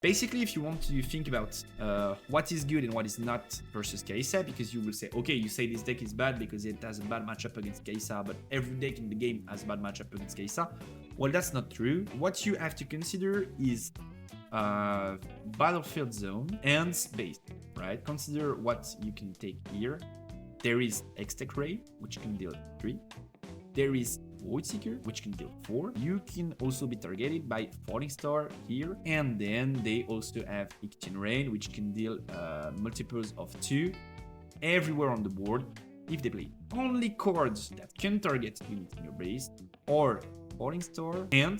Basically, if you want to think about what is good and what is not versus Kai'Sa, because you will say, okay, you say this deck is bad because it has a bad matchup against Kai'Sa, but every deck in the game has a bad matchup against Kai'Sa. Well, that's not true. What you have to consider is battlefield zone and space, right? Consider what you can take here. There is X-Tech Ray, which can deal 3. There is Void Seeker, which can deal 4. You can also be targeted by Falling Star here. And then they also have Ikchin Rain, which can deal multiples of 2 everywhere on the board. If they play only cards that can target units in your base, or Falling Star and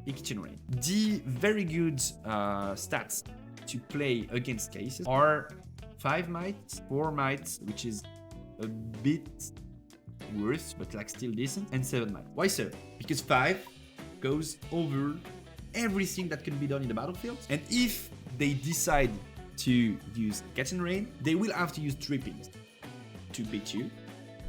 Ikchin Rain. The very good stats to play against cases are 5 might, 4 might, which is a bit worse, but like still decent, and 7 might. Why so? Because 5 goes over everything that can be done in the battlefield, and if they decide to use Catch and Rain, they will have to use 3 pings to beat you,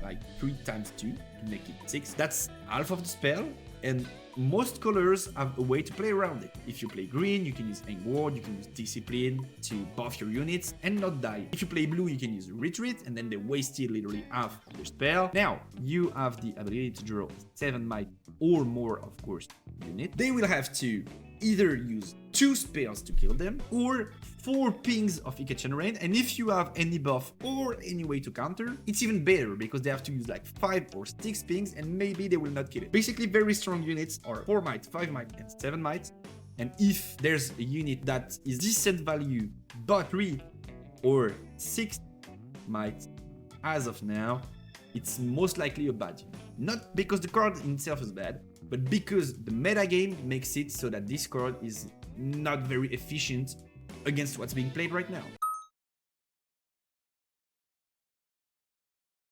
like 3 times 2 to make it 6. That's half of the spell, and most colors have a way to play around it. If you play green, you can use Hang Ward, you can use Discipline to buff your units and not die. If you play blue, you can use Retreat, and then they wasted literally half of their spell. Now, you have the ability to draw 7 might or more, of course, unit. They will have to either use 2 spells to kill them, or 4 pings of Ikchin Rain, and if you have any buff or any way to counter, it's even better, because they have to use like 5 or 6 pings, and maybe they will not kill it. Basically, very strong units are 4 might, 5 might, and 7 might, and if there's a unit that is decent value, but 3 or 6 might, as of now, it's most likely a bad unit. Not because the card in itself is bad, but because the metagame makes it so that this card is not very efficient against what's being played right now.